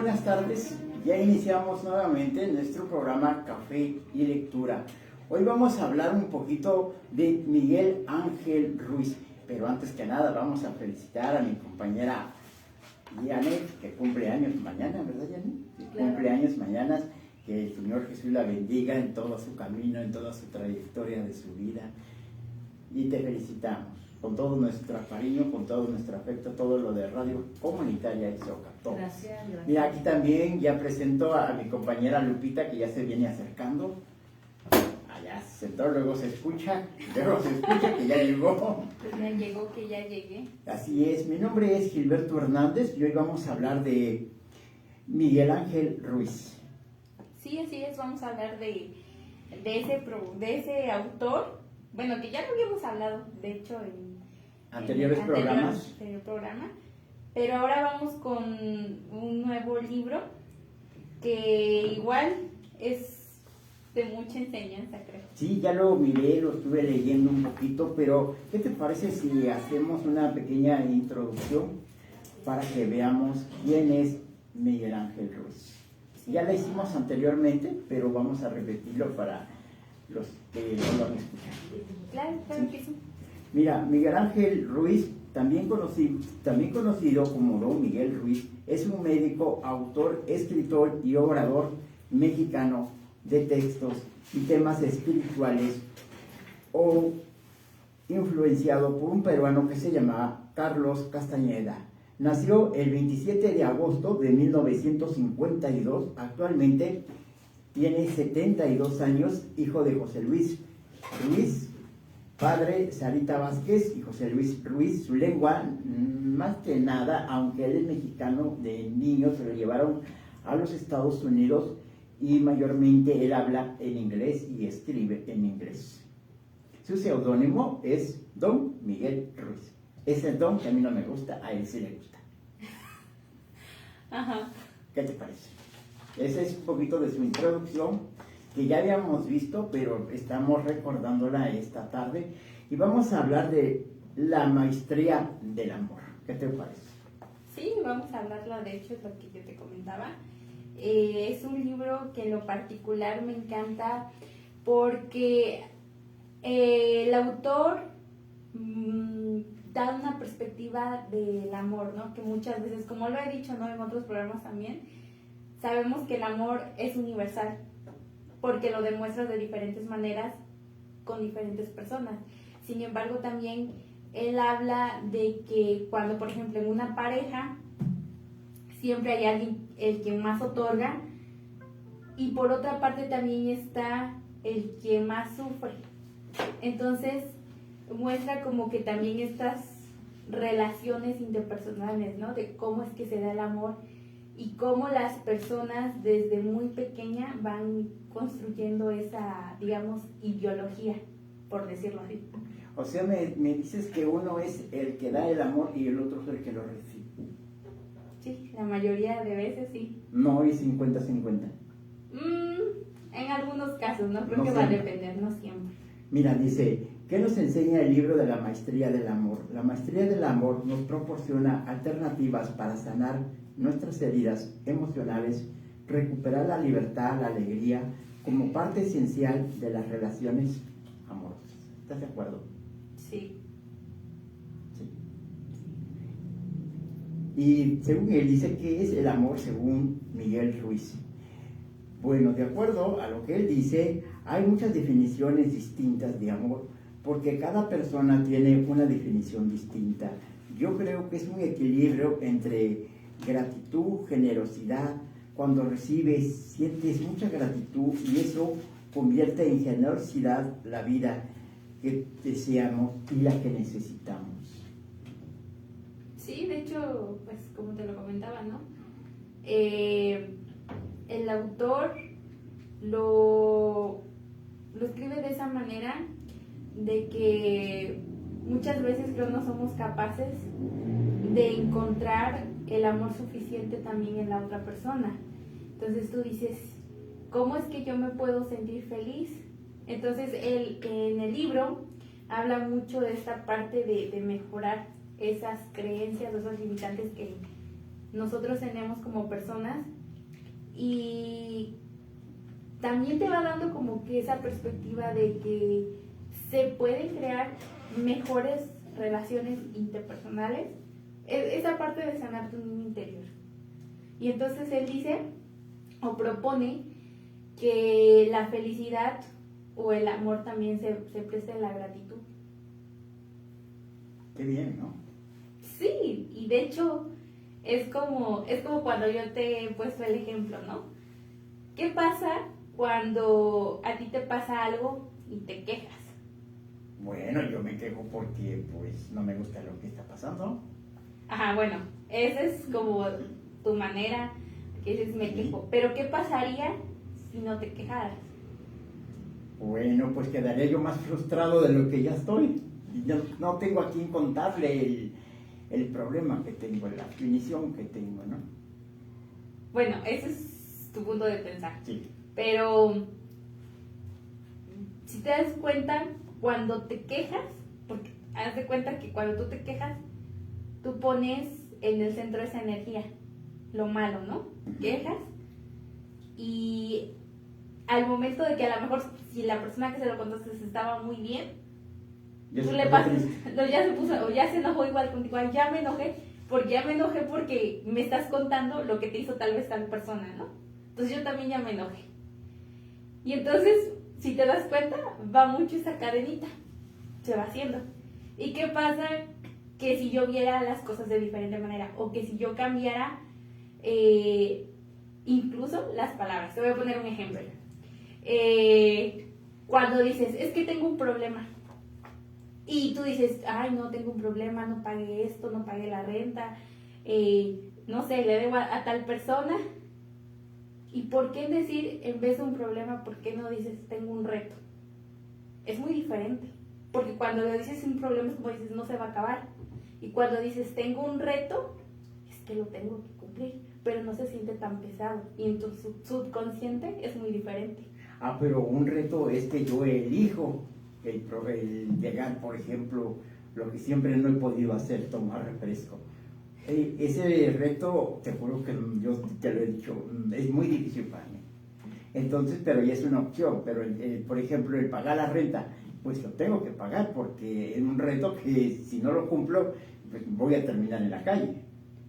buenas tardes. Ya iniciamos nuevamente nuestro programa Café y Lectura. Hoy vamos a hablar un poquito de Miguel Ángel Ruiz, pero antes que nada vamos a felicitar a mi compañera Janet, que cumple años mañana, ¿verdad, Janet? Claro. Cumple años mañana, que el Señor Jesús la bendiga en todo su camino, en toda su trayectoria de su vida. Y te felicitamos con todo nuestro cariño, con todo nuestro afecto, todo lo de Radio Comunitaria Isoca. Gracias. Mira, aquí también ya presento a mi compañera Lupita, que ya se viene acercando. Allá se sentó, luego se escucha que ya llegó. Pues ya llegó, que ya llegué. Así es, mi nombre es Gilberto Hernández y hoy vamos a hablar de Miguel Ángel Ruiz. Sí, así es, vamos a hablar de ese autor, bueno, que ya lo habíamos hablado, de hecho, en Anteriores programas. anterior programa, pero ahora vamos con un nuevo libro que igual es de mucha enseñanza, creo. Sí, ya lo miré, lo estuve leyendo un poquito, pero ¿qué te parece si hacemos una pequeña introducción para que veamos quién es Miguel Ángel Ruiz? Sí. Ya la hicimos anteriormente, pero vamos a repetirlo para los que no lo han escuchado. Claro que sí. Mira, Miguel Ángel Ruiz, también conocido como Don Miguel Ruiz, es un médico, autor, escritor y orador mexicano de textos y temas espirituales, o influenciado por un peruano que se llamaba Carlos Castañeda. Nació el 27 de agosto de 1952, actualmente tiene 72 años, hijo de José Luis Ruiz, padre Sarita Vázquez y José Luis Ruiz. Su lengua, más que nada, aunque él es mexicano, de niño se lo llevaron a los Estados Unidos y mayormente él habla en inglés y escribe en inglés. Su seudónimo es Don Miguel Ruiz. Ese don que a mí no me gusta, a él sí le gusta. Ajá. ¿Qué te parece? Ese es un poquito de su introducción, que ya habíamos visto, pero estamos recordándola esta tarde. Y vamos a hablar de la maestría del amor. ¿Qué te parece? Sí, vamos a hablarla, de hecho es lo que yo te comentaba. Es un libro que en lo particular me encanta porque el autor da una perspectiva del amor, ¿no? Que muchas veces, como lo he dicho, ¿no?, en otros programas también, sabemos que el amor es universal porque lo demuestras de diferentes maneras con diferentes personas. Sin embargo, también él habla de que cuando, por ejemplo, en una pareja siempre hay alguien el que más otorga, y por otra parte también está el que más sufre. Entonces muestra como que también estas relaciones interpersonales, ¿no?, de cómo es que se da el amor y cómo las personas desde muy pequeña van construyendo esa, digamos, ideología, por decirlo así. O sea, me dices que uno es el que da el amor y el otro es el que lo recibe. Sí, la mayoría de veces sí. No hay 50-50. En algunos casos, ¿no? Creo No que va a siempre. depender, no siempre. Mira, dice, ¿qué nos enseña el libro de la maestría del amor? La maestría del amor nos proporciona alternativas para sanar nuestras heridas emocionales, recuperar la libertad, la alegría, como parte esencial de las relaciones amorosas. ¿Estás de acuerdo? Sí. Sí. Y según él dice, ¿qué es el amor según Miguel Ruiz? Bueno, de acuerdo a lo que él dice, hay muchas definiciones distintas de amor, porque cada persona tiene una definición distinta. Yo creo que es un equilibrio entre gratitud, generosidad. Cuando recibes, sientes mucha gratitud y eso convierte en generosidad la vida que deseamos y la que necesitamos. Sí, de hecho, pues como te lo comentaba, ¿no? El autor lo escribe de esa manera, de que muchas veces creo no somos capaces de encontrar el amor suficiente también en la otra persona. Entonces tú dices, ¿cómo es que yo me puedo sentir feliz? Entonces él en el libro habla mucho de esta parte de mejorar esas creencias, esos limitantes que nosotros tenemos como personas y también te va dando como que esa perspectiva de que se pueden crear mejores relaciones interpersonales, esa parte de sanar tu niño interior. Y entonces él dice o propone que la felicidad o el amor también se presta en la gratitud. Qué bien, ¿no? Sí, y de hecho es como cuando yo te he puesto el ejemplo, ¿no? ¿Qué pasa cuando a ti te pasa algo y te quejas? Bueno, yo me quejo porque pues no me gusta lo que está pasando. Ajá, bueno, esa es como tu manera, que dices me quejo. Pero ¿qué pasaría si no te quejaras? Bueno, pues quedaría yo más frustrado de lo que ya estoy. Yo no tengo a quién contarle el problema que tengo, la aflicción que tengo, ¿no? Bueno, ese es tu punto de pensar. Sí. Pero si te das cuenta, cuando te quejas, porque haz de cuenta que cuando tú te quejas, tú pones en el centro esa energía, lo malo, ¿no? Quejas y al momento de que a lo mejor si la persona que se lo contaste estaba muy bien, tú le pasas, ya se puso, o ya se enojó igual contigo, ay, ya me enojé porque me estás contando lo que te hizo tal vez tal persona, ¿no? Entonces yo también ya me enojé. Y entonces, si te das cuenta, va mucho esa cadenita, se va haciendo. ¿Y qué pasa? Que si yo viera las cosas de diferente manera, o que si yo cambiara incluso las palabras. Te voy a poner un ejemplo. Cuando dices, es que tengo un problema, y tú dices, ay, no tengo un problema, no pagué esto, no pagué la renta, no sé, le debo a tal persona. ¿Y por qué decir, en vez de un problema, por qué no dices, tengo un reto? Es muy diferente, porque cuando le dices un problema es como dices, no se va a acabar. Y cuando dices, tengo un reto, es que lo tengo que cumplir, pero no se siente tan pesado. Y en tu subconsciente es muy diferente. Ah, pero un reto es que yo elijo el llegar, por ejemplo, lo que siempre no he podido hacer, tomar refresco. Ese reto, te juro que yo te lo he dicho, es muy difícil para mí. Entonces, pero ya es una opción, pero por ejemplo, el pagar la renta, pues lo tengo que pagar porque es un reto que si no lo cumplo, pues voy a terminar en la calle.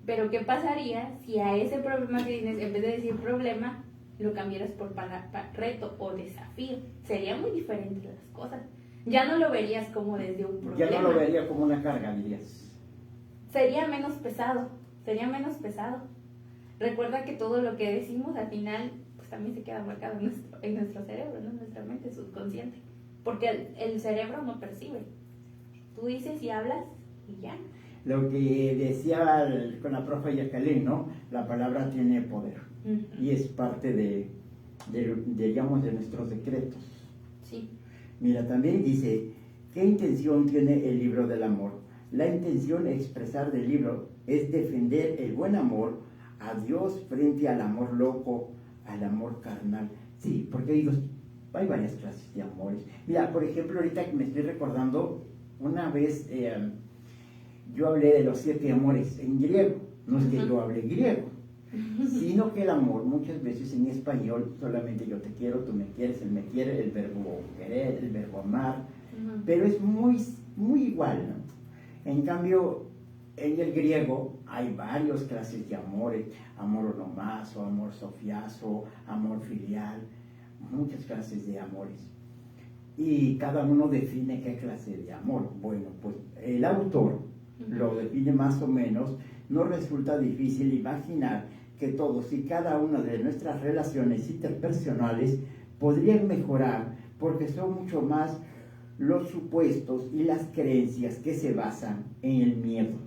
Pero ¿qué pasaría si a ese problema que tienes, en vez de decir problema, lo cambiaras por reto o desafío? Sería muy diferente las cosas. Ya no lo verías como desde un problema. Ya no lo vería como una carga, dirías. Sería menos pesado. Recuerda que todo lo que decimos al final pues también se queda marcado en nuestro cerebro, ¿no? En nuestra mente subconsciente. Porque el cerebro no percibe. Tú dices y hablas y ya. Lo que decía con la profe Jacqueline, ¿no? La palabra tiene poder. Uh-huh. Y es parte digamos, de nuestros decretos. Sí. Mira, también dice, ¿qué intención tiene el libro del amor? La intención expresar del libro es defender el buen amor a Dios frente al amor loco, al amor carnal. Sí, porque digo, hay varias clases de amores. Mira, por ejemplo, ahorita que me estoy recordando, una vez yo hablé de los 7 amores en griego. No es que yo hable griego, sino que el amor muchas veces en español solamente yo te quiero, tú me quieres, él me quiere, el verbo querer, el verbo amar, pero es muy, muy igual, ¿no? En cambio, en el griego hay varias clases de amores, amor onomazo, amor sofiazo, amor filial, muchas clases de amores. Y cada uno define qué clase de amor. Bueno, pues el autor lo define más o menos. No resulta difícil imaginar que todos y cada una de nuestras relaciones interpersonales podrían mejorar porque son mucho más los supuestos y las creencias que se basan en el miedo,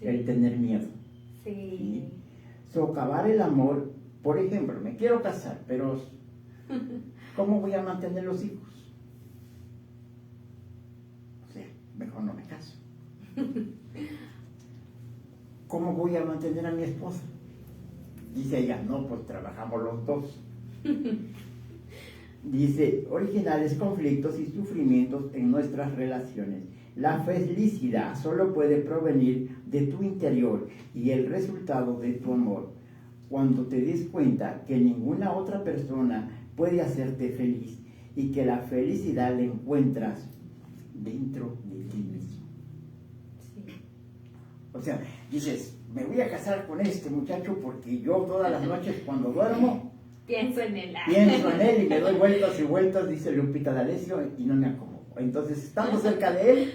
sí. El tener miedo. Sí. ¿Sí? Socavar el amor, por ejemplo, me quiero casar, pero ¿cómo voy a mantener los hijos? O sea, mejor no me caso. ¿Cómo voy a mantener a mi esposa? Dice ella, no, pues trabajamos los dos. Dice, originales conflictos y sufrimientos en nuestras relaciones. La felicidad solo puede provenir de tu interior y el resultado de tu amor. cuando te des cuenta que ninguna otra persona puede hacerte feliz y que la felicidad la encuentras dentro de ti mismo. Sí. O sea, dices, me voy a casar con este muchacho porque yo todas las noches cuando duermo pienso en él y le doy vueltas y vueltas, dice Lupita D'Alessio, y no me acomodo. Entonces, estando cerca de él,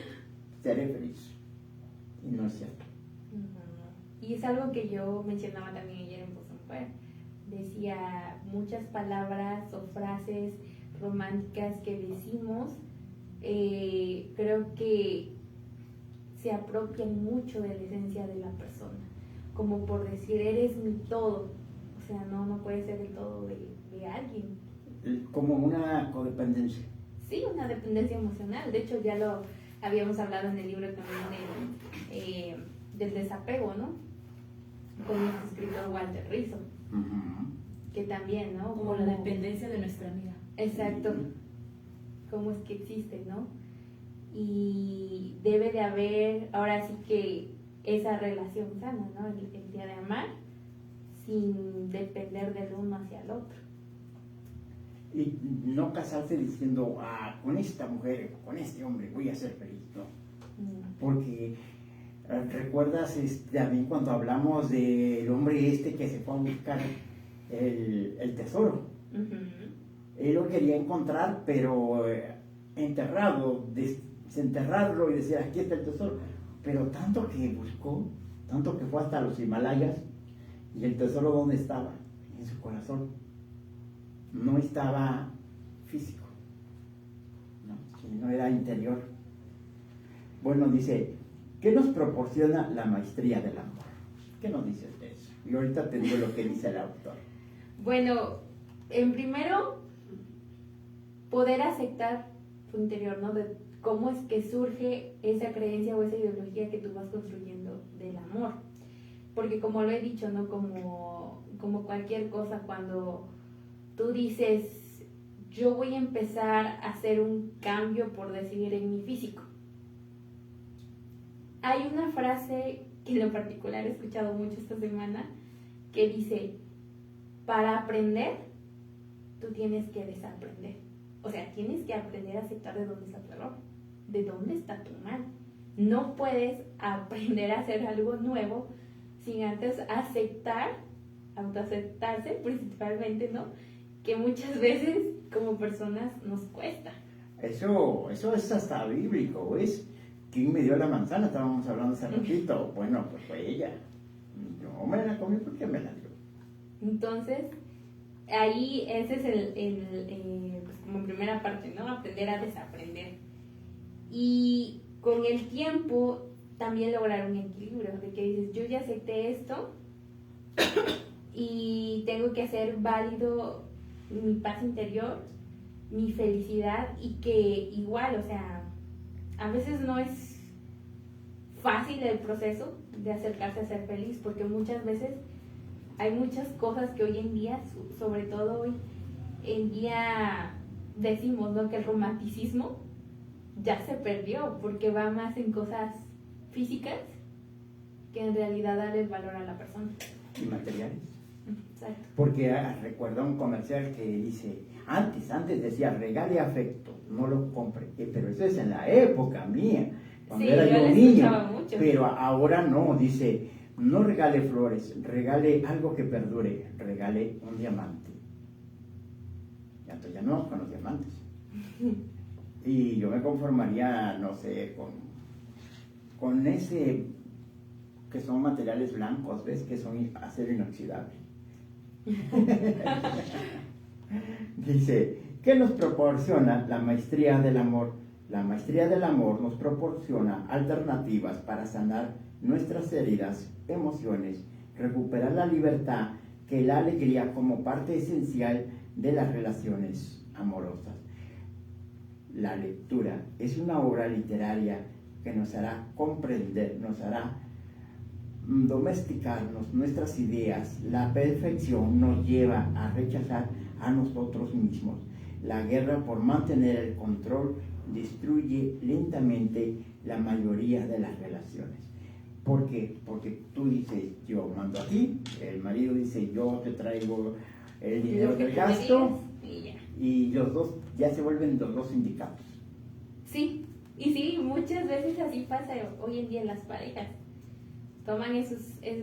seré feliz. Y no es cierto. Y es algo que yo mencionaba también ayer en Voz Mujer. Decía, muchas palabras o frases románticas que decimos, creo que se apropian mucho de la esencia de la persona. Como por decir, eres mi todo. O sea, no puede ser el todo de alguien. Como una codependencia. Sí, una dependencia emocional. De hecho, ya lo habíamos hablado en el libro también del desapego, ¿no? Con el escritor Walter Rizzo. Que también, ¿no? Como la dependencia de nuestra amiga. Exacto. Cómo es que existe, ¿no? Y debe de haber, ahora sí que esa relación sana, ¿no? El día de amar sin depender del uno hacia el otro. Y no casarse diciendo, con esta mujer, con este hombre voy a ser feliz, ¿no? Porque recuerdas también cuando hablamos del hombre que se fue a buscar el tesoro. Él lo quería encontrar, pero enterrado, desenterrarlo y decir, aquí está el tesoro. Pero tanto que buscó, tanto que fue hasta los Himalayas, y el tesoro, ¿dónde estaba? En su corazón. No estaba físico, no era interior. Bueno, dice, ¿qué nos proporciona la maestría del amor? ¿Qué nos dices de eso? Y ahorita te digo lo que dice el autor. Bueno, en primero, poder aceptar tu interior, ¿no? De cómo es que surge esa creencia o esa ideología que tú vas construyendo del amor. Porque como lo he dicho, ¿no? Como cualquier cosa, cuando tú dices, yo voy a empezar a hacer un cambio, por decir, en mi físico. Hay una frase que en lo particular he escuchado mucho esta semana, que dice, para aprender, tú tienes que desaprender. O sea, tienes que aprender a aceptar de dónde está tu error, de dónde está tu mal. No puedes aprender a hacer algo nuevo sin antes autoaceptarse principalmente, ¿no? Que muchas veces como personas nos cuesta. Eso es hasta bíblico, ¿ves? ¿Quién me dio la manzana? Estábamos hablando hace ratito. Bueno, pues fue ella. Yo me la comí porque me la dio. Entonces, ahí ese es pues como primera parte, ¿no? Aprender a desaprender. Y con el tiempo también lograr un equilibrio, de que dices, yo ya acepté esto y tengo que hacer válido mi paz interior, mi felicidad, y que igual, o sea, a veces no es fácil el proceso de acercarse a ser feliz, porque muchas veces hay muchas cosas que hoy en día, sobre todo hoy en día, decimos, ¿no? Que el romanticismo ya se perdió, porque va más en cosas físicas que en realidad darle valor a la persona. Y materiales. Exacto. Porque recuerda un comercial que dice, antes decía, regale afecto, no lo compre. Pero eso es en la época mía, cuando Sí, era yo lo niño. escuchaba mucho. Pero ahora no, dice, no regale flores, regale algo que perdure, regale un diamante. Ya entonces ya no con los diamantes. Y yo me conformaría, no sé, con ese que son materiales blancos, ¿ves? Que son acero inoxidable. Dice, ¿qué nos proporciona la maestría del amor? La maestría del amor nos proporciona alternativas para sanar nuestras heridas, emociones, recuperar la libertad, que la alegría como parte esencial de las relaciones amorosas. La lectura es una obra literaria que nos hará comprender, nos hará domesticarnos nuestras ideas. La perfección nos lleva a rechazar a nosotros mismos. La guerra por mantener el control destruye lentamente la mayoría de las relaciones. ¿Por qué? Porque tú dices, yo mando aquí, el marido dice, yo te traigo el dinero del gasto, y ya. y los dos ya se vuelven los dos sindicatos. Sí, y sí, muchas veces así pasa hoy en día en las parejas. Toman ese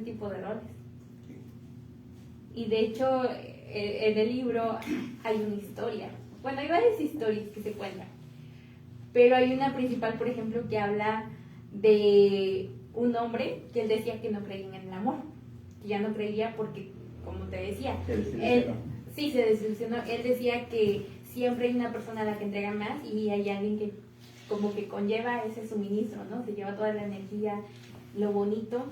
tipo de roles. Y de hecho, en el libro hay una historia. Bueno, hay varias historias que se cuentan. Pero hay una principal, por ejemplo, que habla de un hombre que él decía que no creía en el amor. Que ya no creía porque, como te decía, él sí se desilusionó. Él decía que siempre hay una persona a la que entrega más y hay alguien que como que conlleva ese suministro, ¿no? Se lleva toda la energía, lo bonito.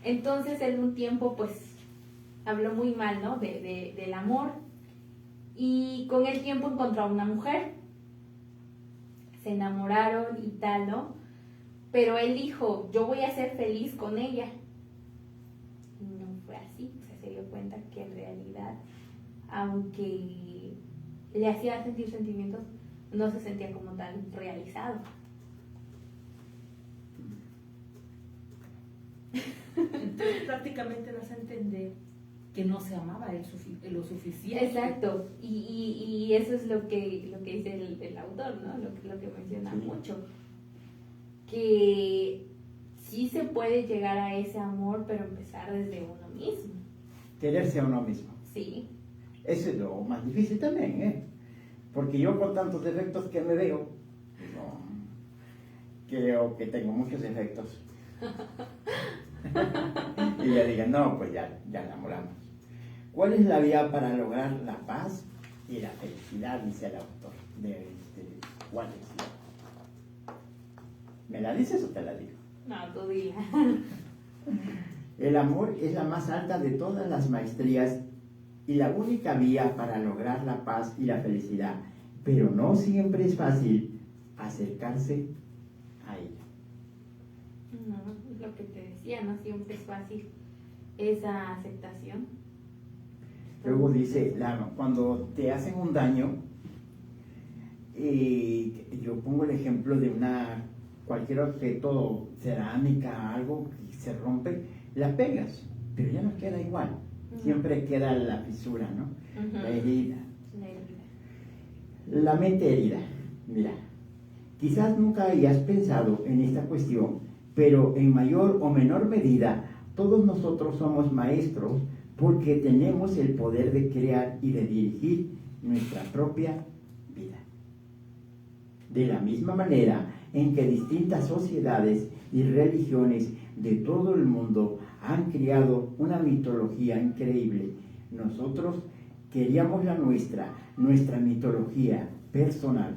Entonces él un tiempo pues habló muy mal, ¿no? Del amor, y con el tiempo encontró a una mujer, se enamoraron y tal, ¿no? Pero él dijo, yo voy a ser feliz con ella. No fue así, o sea, se dio cuenta que en realidad, aunque le hacía sentir sentimientos, no se sentía como tan realizado. Entonces prácticamente das a entender que no se amaba lo suficiente. Exacto, y eso es lo que dice el autor, ¿no? Lo que menciona mucho, que sí se puede llegar a ese amor, pero empezar desde uno mismo. Quererse a uno mismo. Sí. Eso es lo más difícil también, ¿eh? Porque yo con tantos defectos que me veo, no, creo que tengo muchos defectos. Y ya digan, no, pues ya enamoramos. ¿Cuál es la vía para lograr la paz y la felicidad? Dice el autor ¿cuál es? ¿Me la dices o te la digo? No, tú dila. El amor es la más alta de todas las maestrías y la única vía para lograr la paz y la felicidad, pero no siempre es fácil acercarse a ella. No, es lo que te decía, no siempre es fácil esa aceptación. Luego dice, cuando te hacen un daño, yo pongo el ejemplo de cualquier objeto, cerámica, algo que se rompe, la pegas, pero ya no queda igual. Siempre queda la fisura, ¿no? La herida. La mente herida. Mira, quizás nunca hayas pensado en esta cuestión, pero en mayor o menor medida, todos nosotros somos maestros porque tenemos el poder de crear y de dirigir nuestra propia vida. De la misma manera en que distintas sociedades y religiones de todo el mundo han creado una mitología increíble, nosotros queríamos la nuestra mitología personal,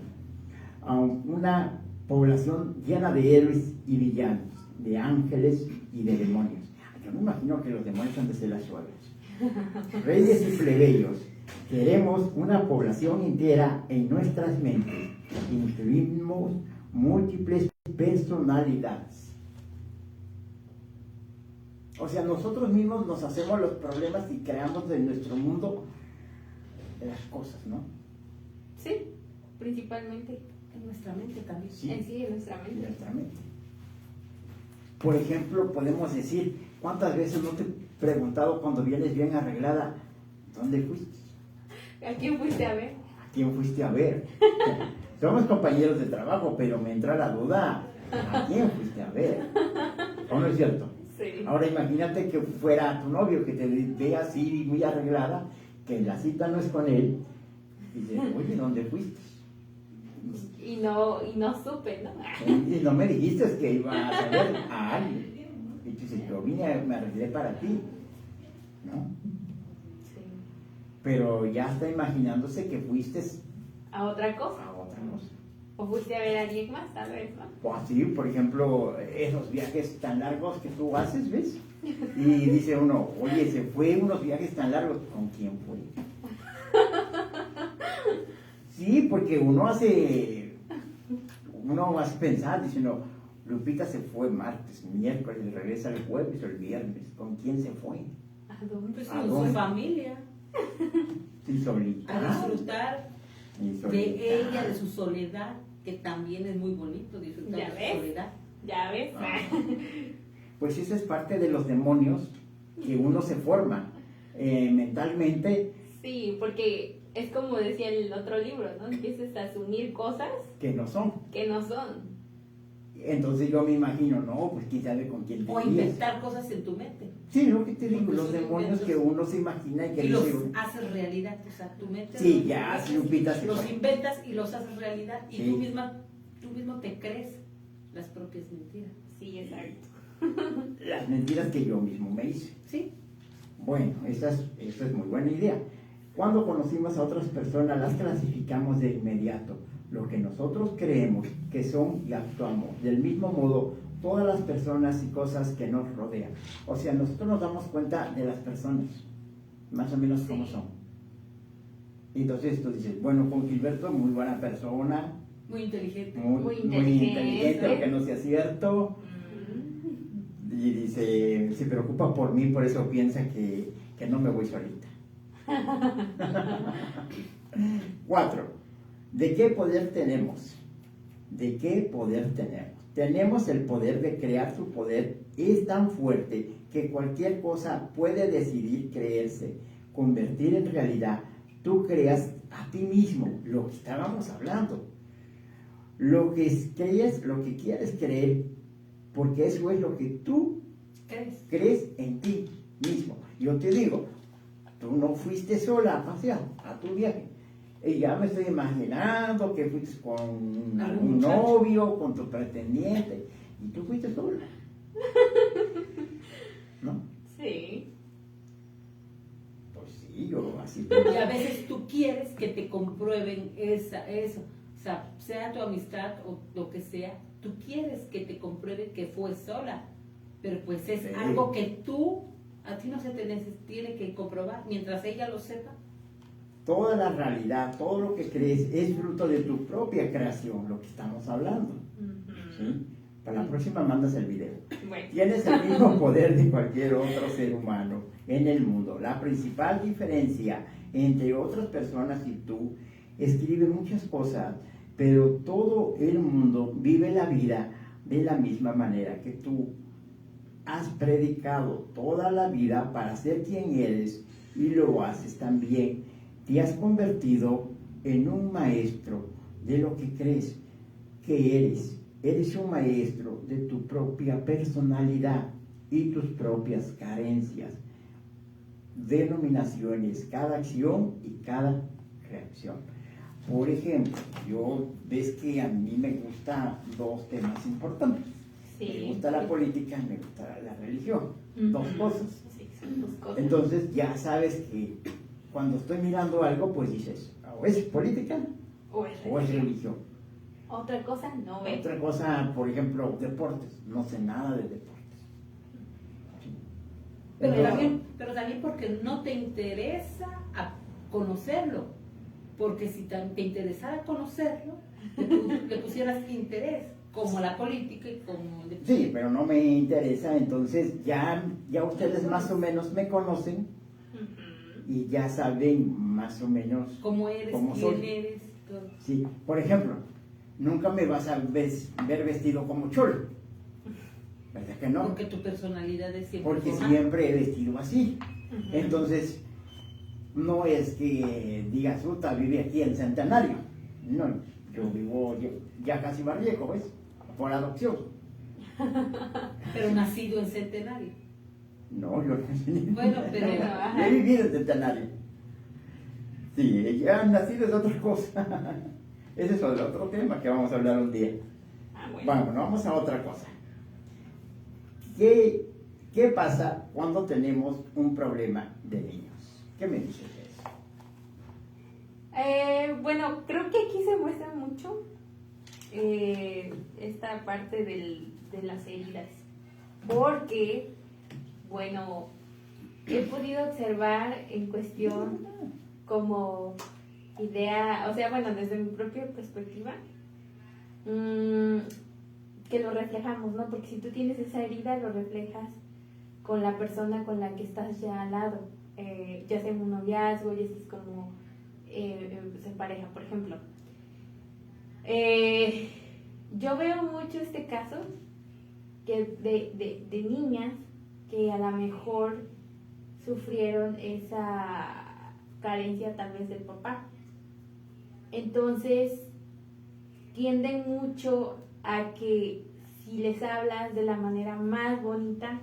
una población llena de héroes y villanos, de ángeles y de demonios. Yo me imagino que los demonios han de ser las suegras. Reyes y plebeyos, queremos una población entera en nuestras mentes. Incluimos múltiples personalidades. O sea, nosotros mismos nos hacemos los problemas y creamos de nuestro mundo las cosas, ¿no? Sí, principalmente En nuestra mente también. Sí. en nuestra En mente. nuestra mente. Por ejemplo, podemos decir, ¿cuántas veces no te he preguntado cuando vienes bien arreglada, ¿dónde fuiste? ¿A quién fuiste a ver? ¿A quién fuiste a ver? Somos compañeros de trabajo, pero me entra la duda, ¿a quién fuiste a ver? ¿O no es cierto? Sí. Ahora imagínate que fuera tu novio, que te ve así muy arreglada, que la cita no es con él, y dice, oye, ¿dónde fuiste? Y no supe, ¿no? Y no me dijiste que iba a saber a alguien. Y tú dices, yo vine, me arreglé para ti, ¿no? Sí. Pero ya está imaginándose que fuiste ¿A otra cosa? a otra cosa. ¿O fuiste a ver a alguien más, tal vez, no? O así, por ejemplo, esos viajes tan largos que tú haces, ¿ves? Y dice uno, oye, se fue unos viajes tan largos, ¿con quién fue? Sí, porque uno hace pensar, diciendo, Lupita se fue martes, miércoles, regresa el jueves o el viernes, ¿con quién se fue? ¿A dónde? Pues ¿A con dónde? su familia. Sí, solita. A disfrutar Y solita. de ella, de su soledad, que también es muy bonito disfrutar ¿Ya de ves? su soledad. Ya ves. Ah. pues esa es parte de los demonios que uno se forma mentalmente. Sí, porque es como decía el otro libro, ¿no? Empiezas a asumir cosas Que no son. que no son. Entonces yo me imagino, no, pues quién sabe con quién te O lías. inventar cosas en tu mente. Sí, lo que te digo, Porque los son demonios inventos. que uno se imagina y que Y los dice, haces realidad, o sea, tu mente sí, los ya, inventas, si Lupita se los fue. inventas y los haces realidad y Sí. tú mismo te crees las propias mentiras. Sí, exacto. las mentiras que yo mismo me hice. ¿Sí? Bueno, esa es muy buena idea. Cuando conocimos a otras personas, las clasificamos de inmediato. Lo que nosotros creemos que son y actuamos. Del mismo modo, todas las personas y cosas que nos rodean. O sea, nosotros nos damos cuenta de las personas, más o menos cómo Sí. son. Entonces tú dices, bueno, con Gilberto, muy buena persona, Muy inteligente. muy inteligente. inteligente, aunque no sea cierto. Y dice, se preocupa por mí, por eso piensa que no me voy solita. 4. ¿De qué poder tenemos? ¿De qué poder tenemos? Tenemos el poder de crear. Su poder es tan fuerte que cualquier cosa puede decidir creerse, convertir en realidad. Tú creas a ti mismo lo que estábamos hablando. Lo que crees, lo que quieres creer, porque eso es lo que tú crees en ti mismo. Yo te digo, tú no fuiste sola a pasear, a tu viaje. Y ya me estoy imaginando que fuiste con algún novio, con tu pretendiente, y tú fuiste sola. ¿No? Sí. Pues sí, yo así. Y a veces tú quieres que te comprueben eso. O sea tu amistad o lo que sea, tú quieres que te comprueben que fue sola. Pero pues es algo que a ti no se te tiene que comprobar. Mientras ella lo sepa. Toda la realidad, todo lo que crees es fruto de tu propia creación, lo que estamos hablando. ¿Sí? Para la próxima mandas el video. Bueno. Tienes el mismo poder de cualquier otro ser humano en el mundo. La principal diferencia entre otras personas y tú, escribe muchas cosas, pero todo el mundo vive la vida de la misma manera que tú. Has predicado toda la vida para ser quien eres y lo haces también. Te has convertido en un maestro de lo que crees que eres. Eres un maestro de tu propia personalidad y tus propias carencias, denominaciones, cada acción y cada reacción. Por ejemplo, ves que a mí me gustan 2 temas importantes. Sí. Me gusta la política y me gusta la religión. 2 cosas. Sí, son 2 cosas. Entonces ya sabes que cuando estoy mirando algo, pues dices, o es política O es o es religión. religión. Otra cosa no es. Otra cosa, por ejemplo, deportes. No sé nada de deportes. Sí. Pero también porque no te interesa a conocerlo. Porque si te interesara conocerlo, le pusieras interés, como la política y como el deporte. Sí, pero no me interesa, entonces ya ustedes más o menos me conocen y ya saben más o menos Cómo eres, cómo quién soy. eres, todo. Sí, por ejemplo, nunca me vas a ver vestido como cholo, ¿verdad que no? Porque tu personalidad es siempre Porque formal. siempre he vestido así. Entonces, no es que digas, puta, vive aquí en Centenario. No, yo vivo ya casi Barrieco, ¿ves? Por adopción. Pero nacido en Centenario. No, yo Bueno, pero yo he vivido en Centenario. Sí, ya nacido es otra cosa. Ese es otro tema que vamos a hablar un día. Bueno. Vamos a otra cosa. ¿Qué pasa cuando tenemos un problema de niños? ¿Qué me dices de eso? Bueno, creo que aquí se muestra mucho esta parte de las heridas. Porque, bueno, he podido observar en cuestión como idea, o sea, bueno, desde mi propia perspectiva, que lo reflejamos, ¿no? Porque si tú tienes esa herida, lo reflejas con la persona con la que estás ya al lado, ya sea en un noviazgo, ya sea como en pareja, por ejemplo. Yo veo mucho este caso que de niñas que a lo mejor sufrieron esa carencia tal vez del papá. Entonces tienden mucho a que si les hablas de la manera más bonita,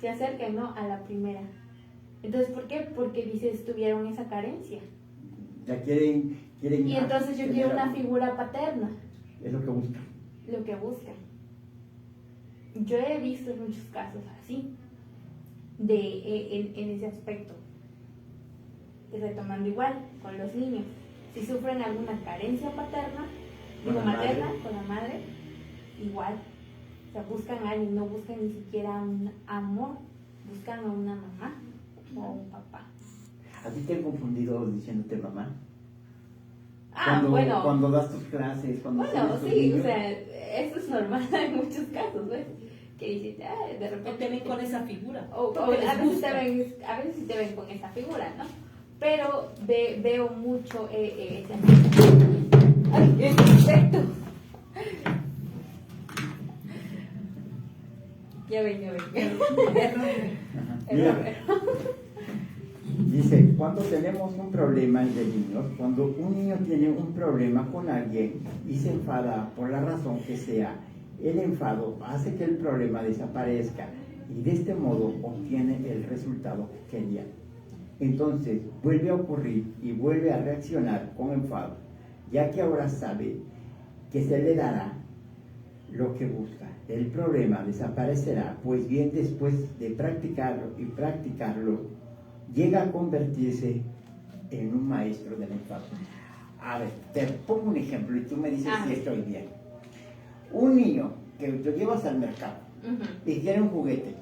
se acerquen, ¿no?, a la primera. Entonces, ¿por qué? Porque dices, tuvieron esa carencia. Ya quieren Y entonces yo quiero una algo. figura paterna, Es lo que buscan. lo que buscan. Yo he visto muchos casos así, en ese aspecto. Y retomando igual, con los niños. Si sufren alguna carencia paterna, Con la materna, madre. con la madre, igual. O sea, buscan a alguien, no buscan ni siquiera un amor, buscan a una mamá o a un papá. ¿A ti te han confundido diciéndote mamá? Ah, bueno. Cuando das tus clases, cuando Bueno, enseñas a tus sí, niños. o sea, eso es normal en muchos casos, ¿ves? Que dices, de O repente te ven con esa figura. O porque les a veces gusta. a veces sí te ven con esa figura, ¿no? Pero veo mucho ese ¡ay, qué insecto! Ya ven. Ajá. Mira, dice, cuando tenemos un problema entre niños, cuando un niño tiene un problema con alguien y se enfada por la razón que sea, el enfado hace que el problema desaparezca y de este modo obtiene el resultado que quería. Entonces vuelve a ocurrir y vuelve a reaccionar con enfado, ya que ahora sabe que se le dará lo que busca. El problema desaparecerá, pues bien después de practicarlo, llega a convertirse en un maestro del enfado. A ver, te pongo un ejemplo y tú me dices si estoy bien. Un niño que lo llevas al mercado y quiere un juguete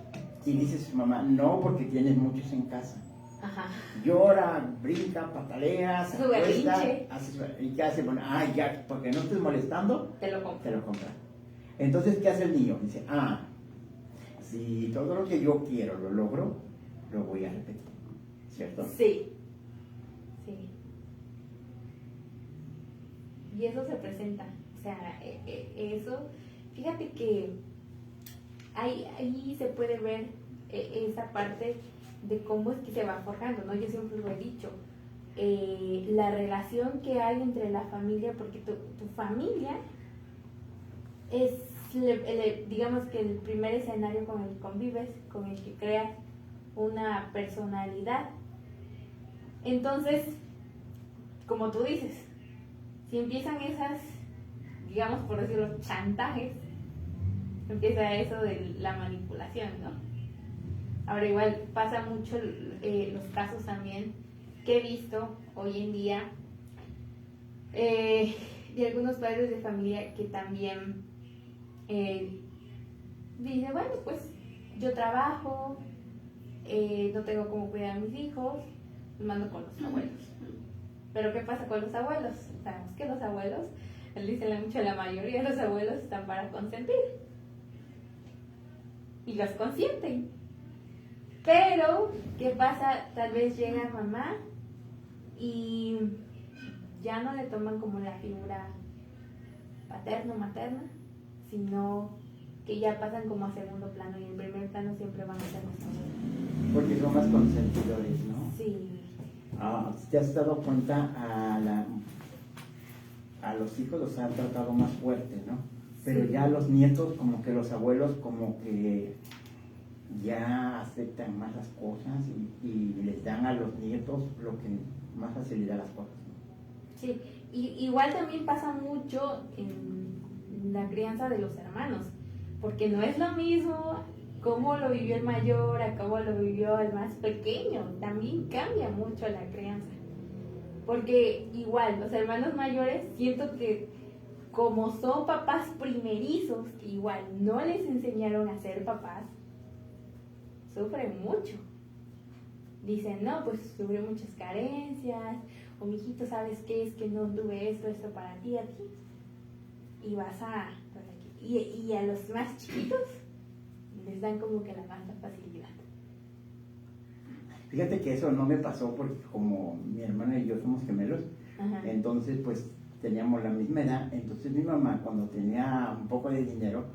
y dice a su mamá, no, porque tienes muchos en casa. Ajá. Llora, brinca, patalea, se Su acuesta, berrinche. ¿y qué hace? Bueno, ya, porque no estés molestando, Te lo compro. te lo compra. Entonces, ¿qué hace el niño? Dice, si todo lo que yo quiero lo logro, lo voy a repetir, ¿cierto? Sí. Y eso se presenta. O sea, eso, fíjate que ahí se puede ver esa parte de cómo es que se va forjando, ¿no? Yo siempre lo he dicho, la relación que hay entre la familia, porque tu familia es, digamos que el primer escenario con el que convives, con el que creas una personalidad. Entonces, como tú dices, si empiezan esas, digamos por decirlo, chantajes, empieza eso de la manipulación, ¿no? Ahora igual pasa mucho los casos también que he visto hoy en día de algunos padres de familia que también dicen, bueno, pues yo trabajo, no tengo cómo cuidar a mis hijos, los mando con los abuelos. Pero ¿qué pasa con los abuelos? Sabemos que los abuelos, él dice mucho, la mayoría de los abuelos están para consentir y los consienten. Pero, ¿qué pasa? Tal vez llega mamá y ya no le toman como la figura paterna o materna, sino que ya pasan como a segundo plano y en primer plano siempre van a ser los abuelos. Porque son más consentidores, ¿no? Sí. ¿Te has dado cuenta a los hijos los han tratado más fuerte, ¿no? Pero Sí. ya a los nietos, como que los abuelos, como que ya aceptan más las cosas y les dan a los nietos lo que más facilita las cosas, ¿no? Sí, igual también pasa mucho en la crianza de los hermanos, porque no es lo mismo cómo lo vivió el mayor a cómo lo vivió el más pequeño, también cambia mucho la crianza, porque igual los hermanos mayores siento que como son papás primerizos, que igual no les enseñaron a ser papás, sufren mucho. Dicen, no, pues tuve muchas carencias, o mijito, ¿sabes qué? Es que no tuve esto para ti, a ti. Y vas a... Y a los más chiquitos les dan como que la más facilidad. Fíjate que eso no me pasó porque como mi hermana y yo somos gemelos, Ajá. entonces pues teníamos la misma edad, entonces mi mamá cuando tenía un poco de dinero,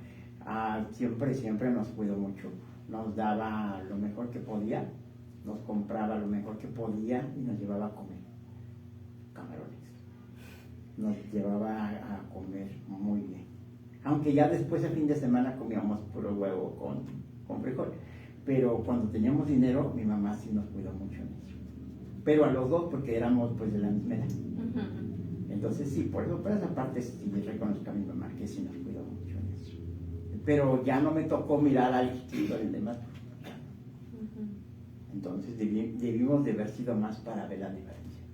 siempre nos cuidó mucho, nos daba lo mejor que podía, nos compraba lo mejor que podía y nos llevaba a comer camarones, nos llevaba a comer muy bien, aunque ya después el fin de semana comíamos puro huevo con frijol, pero cuando teníamos dinero mi mamá sí nos cuidó mucho en eso, pero a los dos porque éramos pues de la misma edad. Entonces sí, por esa parte sí reconozco a mi mamá que sí nos cuidó mucho en eso. Pero ya no me tocó mirar al chiquito del demás. Entonces debimos de haber sido más para ver la diferencia.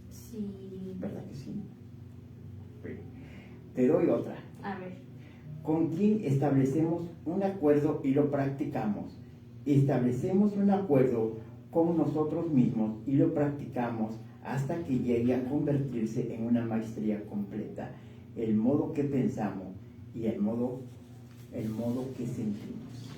Sí. ¿Verdad que sí? Te doy otra. A ver. ¿Con quién establecemos un acuerdo y lo practicamos? Establecemos un acuerdo con nosotros mismos y lo practicamos hasta que llegue a convertirse en una maestría completa, el modo que pensamos y el modo que sentimos.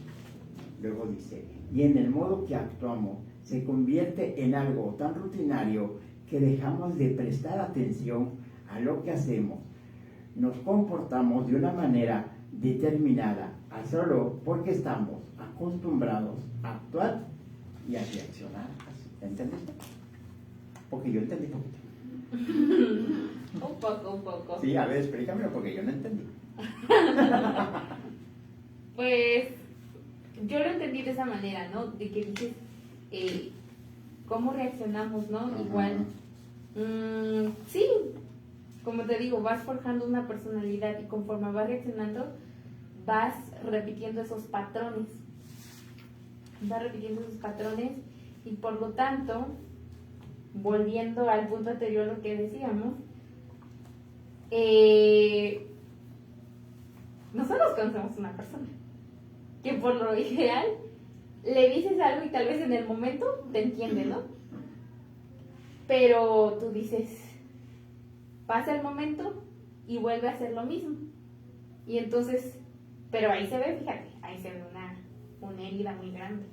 Luego dice, y en el modo que actuamos se convierte en algo tan rutinario que dejamos de prestar atención a lo que hacemos. Nos comportamos de una manera determinada, solo porque estamos acostumbrados a actuar y a reaccionar. ¿Entendiste? Porque yo entendí poquito. Un poco. Sí, a ver, explícamelo porque yo no entendí. Pues yo lo entendí de esa manera, ¿no? De que dices, ¿cómo reaccionamos, no? Ajá. Igual, sí, como te digo, vas forjando una personalidad y conforme vas reaccionando, vas repitiendo esos patrones. Y por lo tanto, volviendo al punto anterior, lo que decíamos, nosotros conocemos una persona que por lo ideal le dices algo y tal vez en el momento te entiende, ¿no? Pero tú dices, pasa el momento y vuelve a hacer lo mismo. Y entonces, pero ahí se ve, fíjate, ahí se ve una herida muy grande.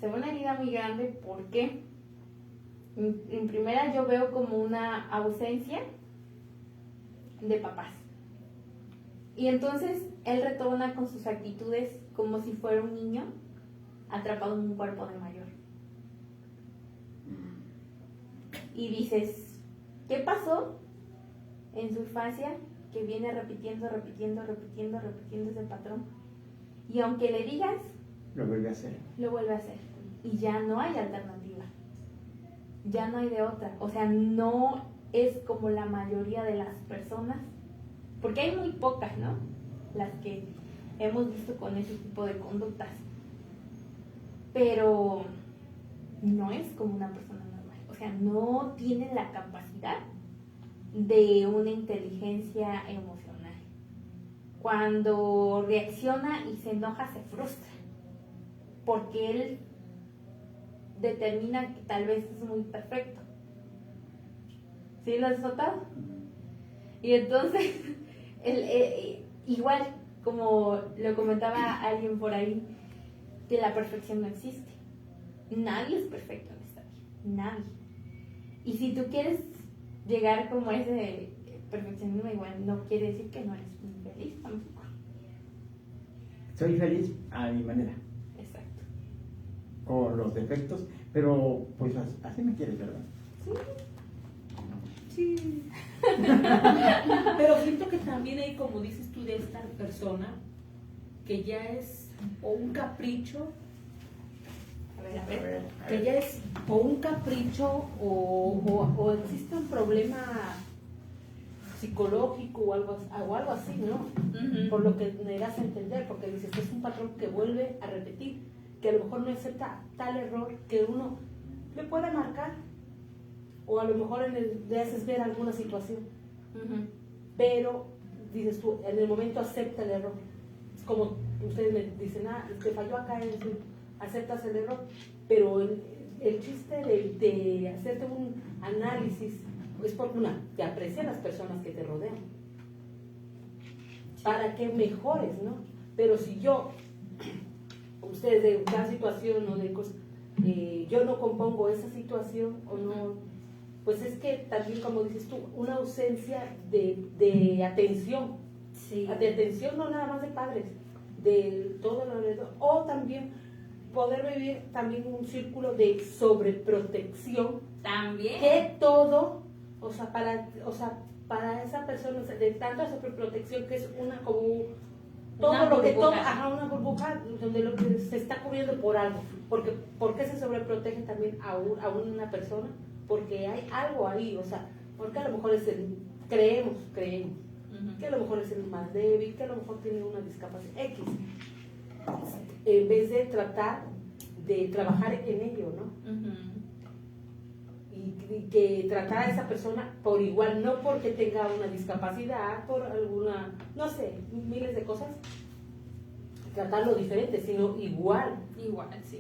Se ve una herida muy grande porque en primera yo veo como una ausencia de papás. Y entonces él retorna con sus actitudes como si fuera un niño atrapado en un cuerpo de mayor. Y dices, ¿qué pasó en su infancia que viene repitiendo ese patrón? Y aunque le digas, Lo vuelve a hacer. Y ya no hay alternativa. Ya no hay de otra. O sea, no es como la mayoría de las personas, porque hay muy pocas, ¿no? Las que hemos visto con ese tipo de conductas. Pero no es como una persona normal. O sea, no tiene la capacidad de una inteligencia emocional. Cuando reacciona y se enoja, se frustra. Porque él determina que tal vez es muy perfecto. ¿Sí lo has notado? Y entonces, igual, como lo comentaba alguien por ahí, que la perfección no existe. Nadie es perfecto en esta vida. Nadie. Y si tú quieres llegar como a ese perfeccionismo, igual no quiere decir que no eres feliz tampoco. Soy feliz a mi manera. Exacto. Con los defectos, pero pues así me quieres, ¿verdad? Sí. Pero siento que también hay, como dices tú, de esta persona que ya es o un capricho, A ver. que ya es o un capricho o existe un problema psicológico o algo así, ¿no? Uh-huh. Por lo que me das a entender, porque dices que es un patrón que vuelve a repetir, que a lo mejor no acepta tal error que uno le puede marcar, o a lo mejor le haces ver alguna situación, Uh-huh. pero dices tú, en el momento acepta el error. Es como ustedes me dicen, te falló acá, aceptas el error, pero el chiste de hacerte un análisis es porque te aprecian las personas que te rodean, para que mejores, ¿no? Pero si ustedes de cada situación o de cosas, yo no compongo esa situación o no, pues es que también, como dices tú, una ausencia de atención, Sí. de atención no nada más de padres, de todo lo alrededor, o también poder vivir también un círculo de sobreprotección, También. que todo, para esa persona, o sea, de tanta sobreprotección que es una como todo Una lo que burbuja. todo, ajá, una burbuja donde lo que se está cubriendo por algo, porque ¿por qué se sobreprotege también a una persona? Porque hay algo ahí, o sea, porque a lo mejor creemos Ujú. que a lo mejor es el más débil, que a lo mejor tiene una discapacidad X, en vez de tratar de trabajar en ello, ¿no? Ujú. Y que tratar a esa persona por igual, no porque tenga una discapacidad, por alguna, no sé, miles de cosas, tratarlo diferente, sino igual,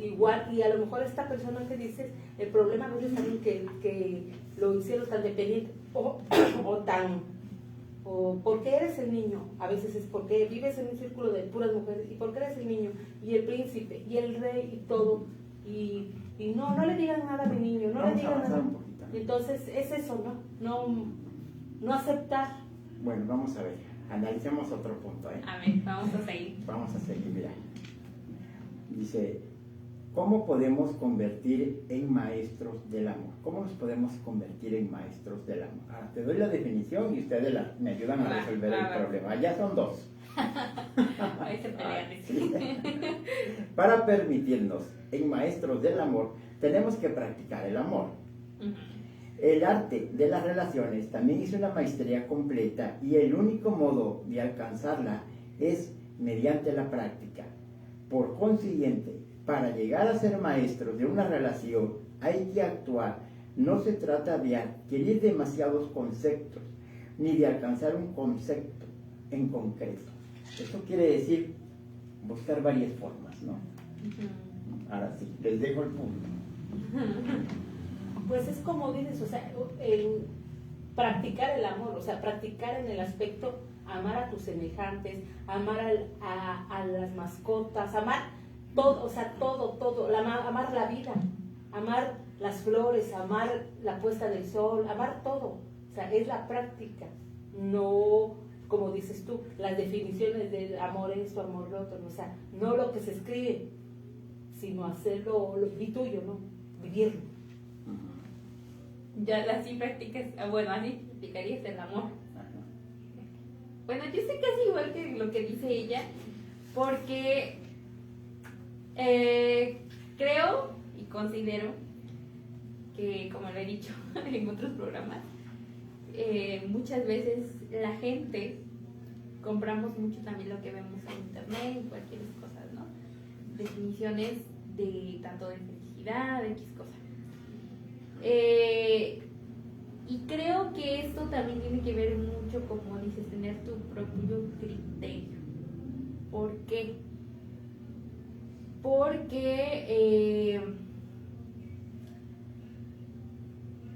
Igual. y a lo mejor esta persona que dices, el problema a veces también que lo hicieron tan dependiente o porque eres el niño, a veces es porque vives en un círculo de puras mujeres y porque eres el niño y el príncipe y el rey y todo, y no le digan nada a mi niño, no Vamos le a digan avanzar nada. un poquito. Entonces es eso, no aceptar. Bueno, vamos a ver, analicemos otro punto, ¿eh? A ver, vamos a seguir. Vamos a seguir, mira. Dice, ¿cómo podemos convertir en maestros del amor? ¿Cómo nos podemos convertir en maestros del amor? Ah, te doy la definición y ustedes me ayudan a resolver el problema. Ya son dos. Ahí se pelean. Sí. Para permitirnos en maestros del amor, tenemos que practicar el amor. Ujú. El arte de las relaciones también es una maestría completa y el único modo de alcanzarla es mediante la práctica. Por consiguiente, para llegar a ser maestros de una relación hay que actuar. No se trata de adquirir demasiados conceptos ni de alcanzar un concepto en concreto. Esto quiere decir buscar varias formas, ¿no? Ujú. Ahora sí, les dejo el punto. Pues es como dices, o sea, en practicar el amor, o sea, practicar en el aspecto, amar a tus semejantes, amar a las mascotas, amar todo, o sea, todo, amar la vida, amar las flores, amar la puesta del sol, amar todo, o sea, es la práctica, no, como dices tú, las definiciones de amor esto, amor lo otro, o sea, no lo que se escribe, sino hacerlo, y tuyo, ¿no? Vivirlo. Ya así practicas, bueno, así practicarías el amor. Ajá. Bueno, yo sé casi igual que lo que dice ella, porque creo y considero que, como lo he dicho en otros programas, muchas veces la gente compramos mucho también lo que vemos en internet, en cualquier cosa, ¿no? Definiciones de tanto de felicidad, de X cosas. Y creo que esto también tiene que ver mucho, como dices, tener tu propio criterio. ¿Por qué? Porque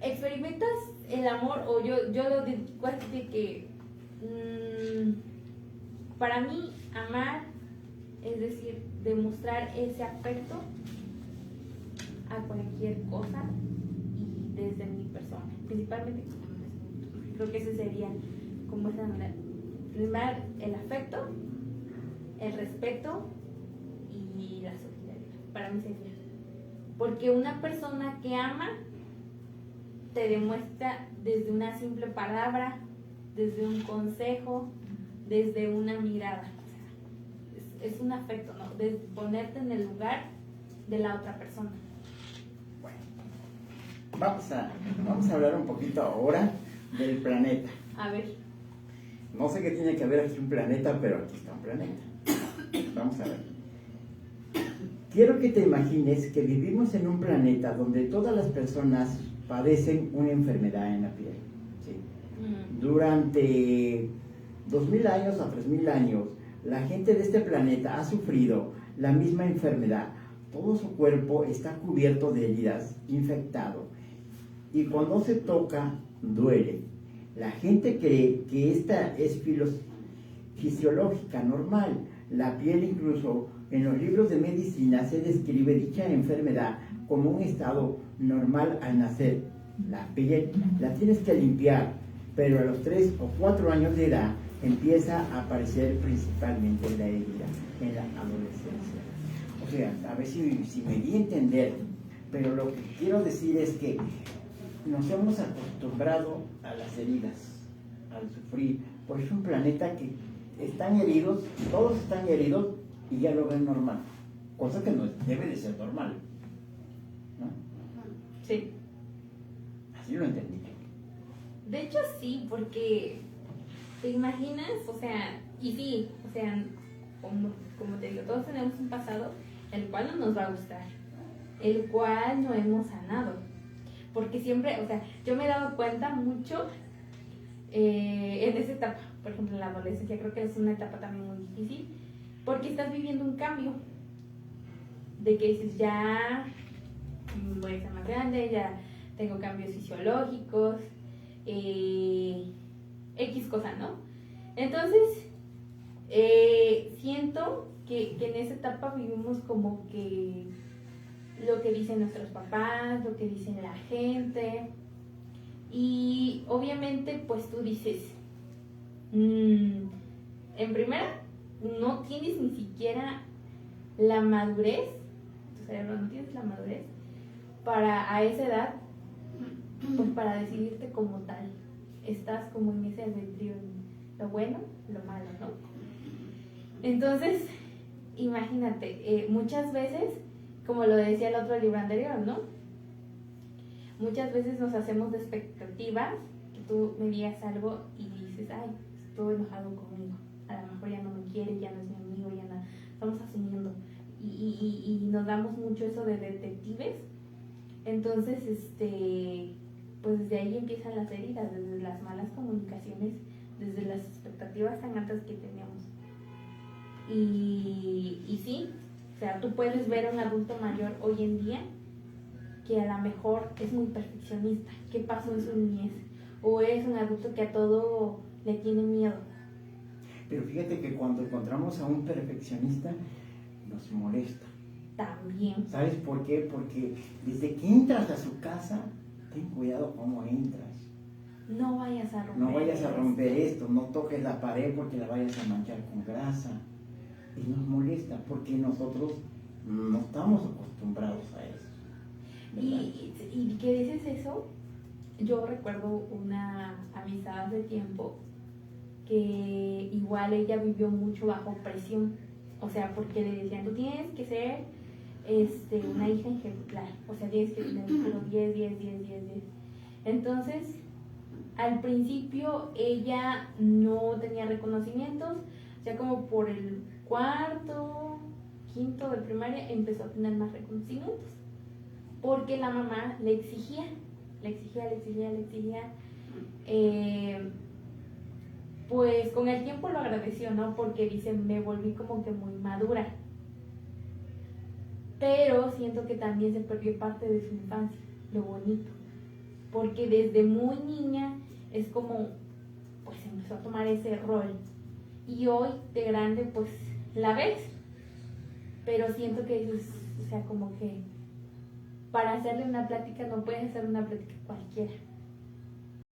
experimentas el amor, o yo lo dedico así de que para mí amar es decir, demostrar ese afecto a cualquier cosa y desde mi persona, principalmente creo que ese sería como esa manera. Primero el afecto, el respeto y la solidaridad. Para mí sería. Porque una persona que ama te demuestra desde una simple palabra, desde un consejo, desde una mirada. O sea, es un afecto, ¿no? De ponerte en el lugar de la otra persona. Bueno, vamos a hablar un poquito ahora del planeta. A ver. No sé qué tiene que ver aquí un planeta, pero aquí está un planeta. Vamos a ver. Quiero que te imagines que vivimos en un planeta donde todas las personas padecen una enfermedad en la piel. ¿Sí? Durante 2000 años a 3000 años, la gente de este planeta ha sufrido la misma enfermedad. Todo su cuerpo está cubierto de heridas, infectado. Y cuando se toca, duele. La gente cree que esta es fisiológica, normal. La piel, incluso en los libros de medicina, se describe dicha enfermedad como un estado normal al nacer la piel, la tienes que limpiar, pero a los 3 o 4 años de edad empieza a aparecer principalmente la herida en la adolescencia. O sea, a ver si me di a entender, pero lo que quiero decir es que nos hemos acostumbrado a las heridas, al sufrir, porque es un planeta que están heridos, todos están heridos y ya lo ven normal, cosa que no debe de ser normal, ¿no? Sí. Así lo entendí. De hecho sí, porque te imaginas, o sea, y sí, o sea, como te digo, todos tenemos un pasado el cual no nos va a gustar, el cual no hemos sanado, porque siempre, o sea, yo me he dado cuenta mucho en esa etapa, por ejemplo en la adolescencia, creo que es una etapa también muy difícil, porque estás viviendo un cambio, de que dices, ya voy a ser más grande, ya tengo cambios fisiológicos, X cosa, ¿no? Entonces, siento que en esa etapa vivimos como que lo que dicen nuestros papás, lo que dicen la gente, y obviamente pues tú dices, en primera, no tienes ni siquiera la madurez, tu cerebro no tienes la madurez para a esa edad, pues para decidirte como tal. Estás como en ese albedrío, lo bueno, lo malo, ¿no? Entonces, imagínate, muchas veces, como lo decía el otro libro anterior, ¿no? Muchas veces nos hacemos de expectativas, que tú me digas algo y dices, ay, estoy enojado conmigo, a lo mejor ya no me quiere, ya no es mi amigo, ya no, estamos asumiendo. Y nos damos mucho eso de detectives. Entonces, pues desde ahí empiezan las heridas, desde las malas comunicaciones, desde las expectativas tan altas que tenemos. Y sí, o sea, tú puedes ver a un adulto mayor hoy en día que a lo mejor es muy perfeccionista, qué pasó en su niñez, o es un adulto que a todo le tiene miedo. Pero fíjate que cuando encontramos a un perfeccionista nos molesta. También. ¿Sabes por qué? Porque desde que entras a su casa, ten cuidado cómo entras. No vayas a romper. No vayas a romper esto, no toques la pared porque la vayas a manchar con grasa. Y nos molesta porque nosotros no estamos acostumbrados a eso. Y que dices eso, yo recuerdo una amistad hace tiempo que igual ella vivió mucho bajo presión, o sea, porque le decían, tú tienes que ser una hija ejemplar, o sea, tienes que tener 10. Entonces, al principio ella no tenía reconocimientos, ya como por el cuarto, quinto de primaria empezó a tener más reconocimientos, porque la mamá le exigía. Pues con el tiempo lo agradeció, ¿no? Porque dice, me volví como que muy madura. Pero siento que también se perdió parte de su infancia, lo bonito. Porque desde muy niña es como, pues empezó a tomar ese rol. Y hoy, de grande, pues la ves. Pero siento que es, o sea, como que para hacerle una plática no puedes hacer una plática cualquiera.